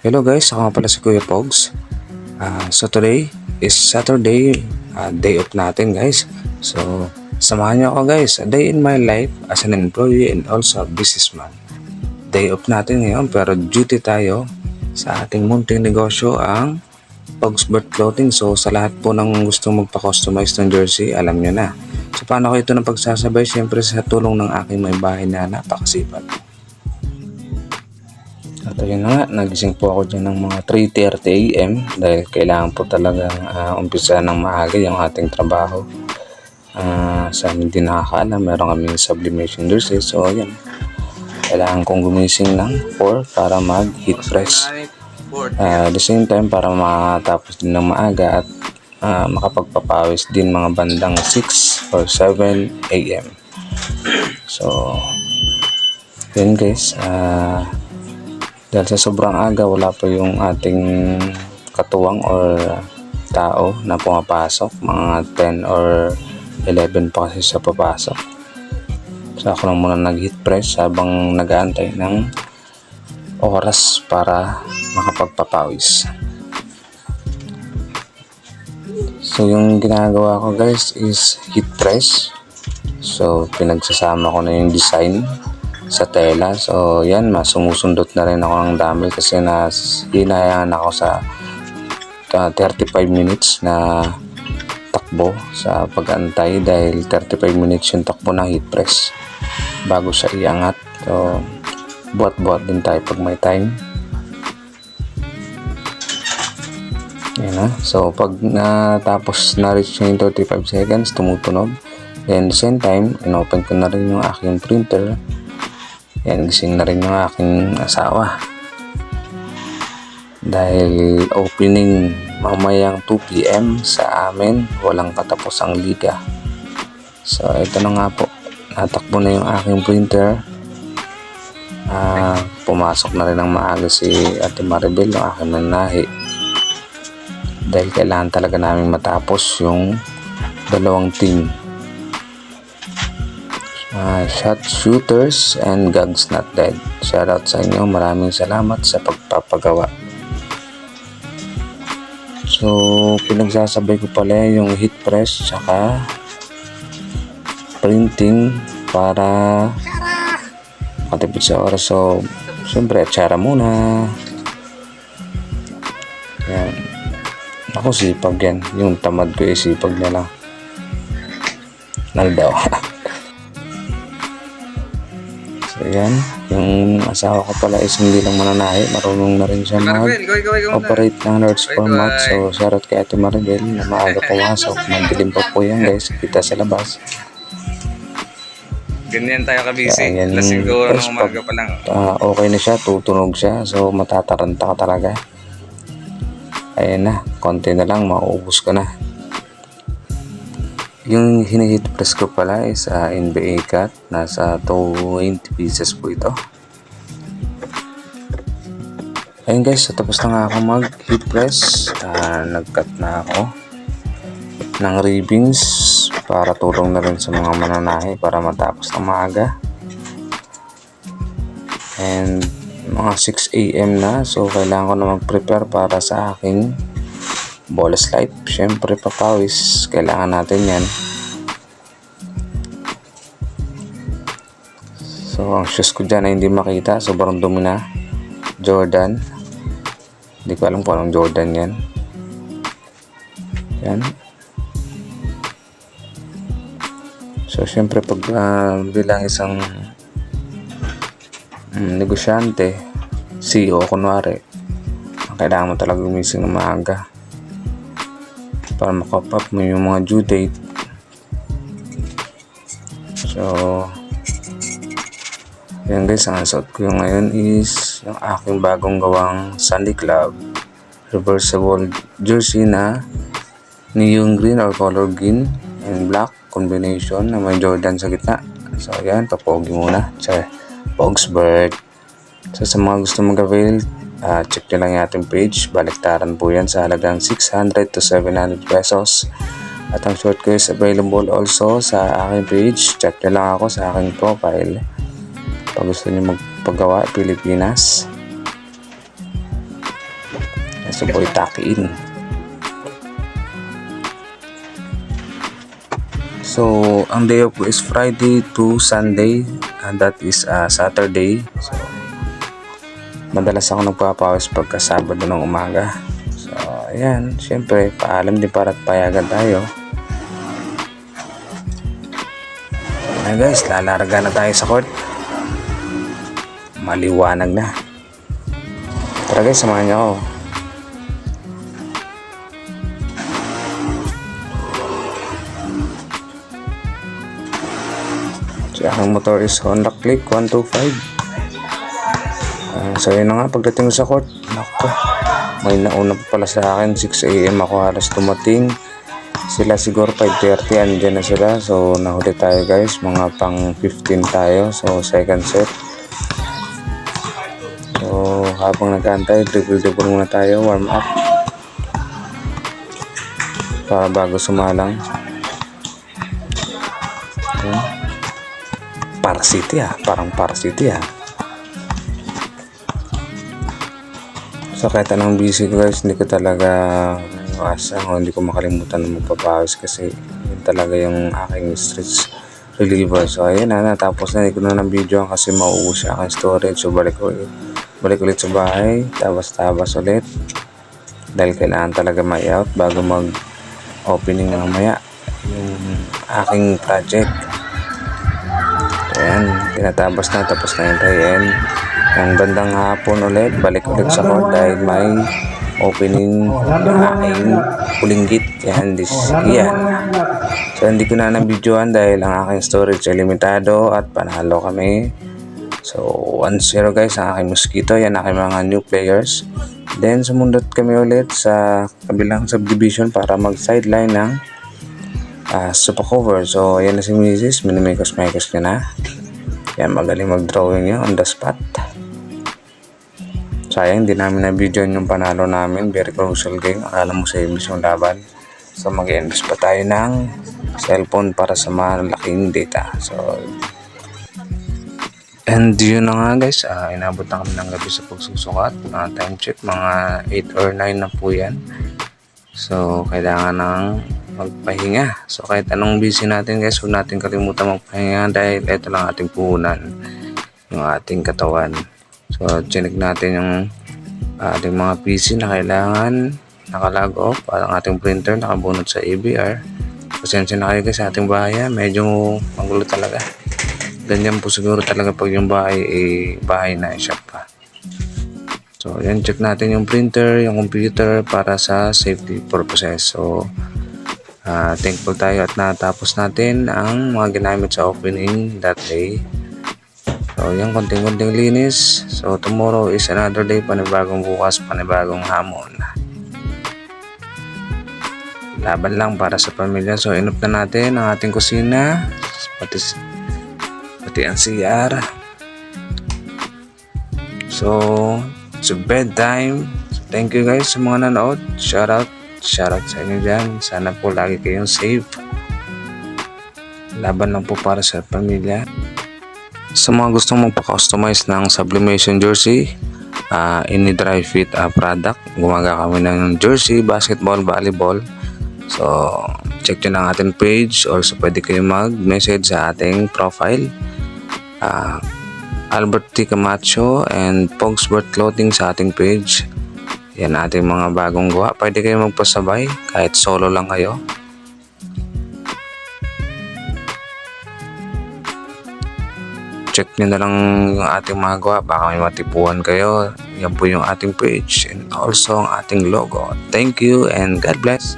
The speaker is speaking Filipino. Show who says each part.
Speaker 1: Hello guys, ako nga pala si Kuya Pogs. So today is Saturday, day off natin guys. So samahan niyo ako guys, a day in my life as an employee and also a businessman. Day off natin ngayon pero duty tayo sa ating munting negosyo ang Pogs Bird Clothing. So sa lahat po ng gustong magpa-customize ng jersey, alam niyo na. So paano ko ito na pagsasabay? Siyempre sa tulong ng aking may bahay na napakasipag. At ayun na nga, nagising po ako dyan ng mga 3:30 AM dahil kailangan po talagang umpisa ng maaga yung ating trabaho. Sa hindi nakakaalam, meron kaming sublimation jersey. So ayun, kailangan kong gumising ng 4 para mag-heat press. At the same time, para makatapos din ng maaga at makapagpapawis din mga bandang 6 or 7 AM. So yun guys, dahil sa sobrang aga, wala pa yung ating katuwang or tao na pumapasok. Mga 10 or 11 pa kasi sa papasok. So ako lang muna nag-heat press habang nag-aantay ng oras para makapagpapawis. So yung ginagawa ko guys is heat press. So pinagsasama ko na yung design sa tela. So yan, sumusunod na rin ako ng dami kasi hinayangan ako sa 35 minutes na takbo sa pag-antay dahil 35 minutes yung takbo ng heat press bago siya iangat. So buhat-buhat din tayo pag may time. Yan na. So pag natapos na-reach yung 35 seconds, tumutunog. Then the same time, inopen ko na rin yung aking printer. Yan, gising na rin yung aking asawa dahil opening mamayang 2 PM sa amin, walang katapusang liga. So ito na nga po, natakbo na yung aking printer. Pumasok na rin ng maaga si Ate Maribel, yung aking nanahi, dahil kailangan talaga namin matapos yung dalawang team, Shot Shooters and Gags Not Dead. Shoutout sa inyo, maraming salamat sa pagpapagawa. So pinagsasabay ko pala yung heat press tsaka printing para makatipid sa oras. So siyempre atsara muna. Yan. Ako sipag yan, yung tamad ko sipag na lang. Naldaw. So yan, yung asawa ko pala is hindi lang mananahi, marunong na rin siya mag-operate ng large format. So shoutout kay Ate Maribel na maaga pumasok. Mandilim pa po yan guys, kita sa labas.
Speaker 2: Ganyan tayo kabisi.
Speaker 1: Yan,
Speaker 2: Lasing gawa ng
Speaker 1: first
Speaker 2: umaga pa lang.
Speaker 1: okay na siya, tutunog siya. So matataranta ka talaga. Ayan na, konti na lang, mauubos ka na. Yung hinihit press ko pala is NBA cut. Nasa 20 pieces po ito. Ayun guys, so tapos na nga ako mag heat press. Nag-cut na ako ng ribbons para tulong na rin sa mga mananahi para matapos na maaga. And mga 6 AM na, so kailangan ko na mag-prepare para sa aking bonus light. Syempre papawis, kailangan natin yan. So ang shoes ko dyan ay hindi makita, sobrang dumi na. Jordan, hindi ko alam kung anong Jordan yan. Yan. So syempre pag bilang isang negosyante, CEO kunwari, kailangan mo talaga gumising ng maaga para makapap mo yung mga due date. So yan guys, ang suot ko ngayon is yung aking bagong gawang Sunday Club reversible jersey na neon green or color green and black combination na may Jordan sa gitna. So yan, papogi muna. Pogs Bird. So sa mga gusto mag-avail, check nyo lang yung ating page. Baliktaran po yan sa halagang 600 to 700 pesos. At ang short ko is available also sa aking page. Check nyo lang ako sa aking profile pag gusto nyo magpagawa Pilipinas. Sa Boy Takiin. So, ang day off ko is Friday to Sunday, and that is Saturday. So, madalas ako nagpapawis pagka Sabado ng umaga. So, ayan, syempre, paalam din para payagan tayo. Ayan guys, lalarga na tayo sa court. Maliwanag na. Tara guys, samahan niyo ako. So, ang motor is Honda Click 125. So yun na nga, pagdating sa court, naku, may nauna pa pala sa akin. 6 AM ako halos dumating. Sila siguro 5:30, andyan na sila. So nahuli tayo guys, mga pang 15 tayo. So second set. So habang nag-aantay, dribble muna tayo, warm up para bago sumalang. Parcity parang Parcity So kahit anong busy ko guys, hindi ko talaga iwasan o hindi ko makalimutan na magpapawis kasi yun talaga yung aking stress reliever. So ayun na, natapos na, hindi ko na ng video kasi mauubos siya aking storage. So balik ulit sa bahay, tabas ulit dahil kailangan talaga may-out bago mag opening ng mamaya yung aking project. Ayan, tinatabas na, tapos na yung tie-end. Ang bandang hapon ulit, balik ulit sa court dahil may opening ng aking pulinggit. Yan. So hindi ko na nabidyoan dahil ang aking storage ay limitado at panalo kami. So 1-0 guys ang aking mosquito. Yan aking mga new players. Then sumundot kami ulit sa kabilang subdivision para mag sideline ng sopa cover. So ayan na si Mrs. Minimikos niya na. Yan, magaling mag-drawing niya on the spot. Sayang hindi namin na-video yung panalo namin. Very crucial game. Akala mo sa imbis yung laban. So mag-invest pa tayo ng cellphone para sa malaking data. So and yun na nga guys, inabot na kami ng gabi sa pagsusukat. Time check, mga 8 or 9 na po yan. So kailangan ng magpahinga. So kahit anong busy natin guys, huwag natin kalimutan magpahinga dahil ito lang ating puhunan, yung ating katawan. So chinek natin yung ating mga PC na kailangan nakalag off, ang ating printer nakabunot sa ABR. Pasensya na kayo guys sa ating bahay, medyo magulo talaga. Ganyan po siguro talaga pag yung bahay na shop pa. So yan, check natin yung printer, yung computer para sa safety purposes. So thankful tayo at natapos natin ang mga ginamit sa opening that day. So yan, konting-konting linis. So tomorrow is another day, panibagong bukas, panibagong hamon. Laban lang para sa pamilya. So inop na natin ang ating kusina, pati ang CR. So it's bedtime. So, thank you guys sa mga nanood. Shout out sa inyo dyan. Sana po lagi kayong safe. Laban lang po para sa pamilya. Sa mga gustong magpa-customize ng sublimation jersey, any dry fit product, gumaga kami ng jersey, basketball, volleyball. So check nyo lang ating page. Also pwede kayong mag-message sa ating profile, Albert T. Camacho and Pogsbert Clothing sa ating page. Yan ating mga bagong gawa. Pwede kayo magpasabay kahit solo lang kayo. Check nyo na lang yung ating mga gawa. Baka may matipuan kayo. Yan po yung ating page and also ang ating logo. Thank you and God bless.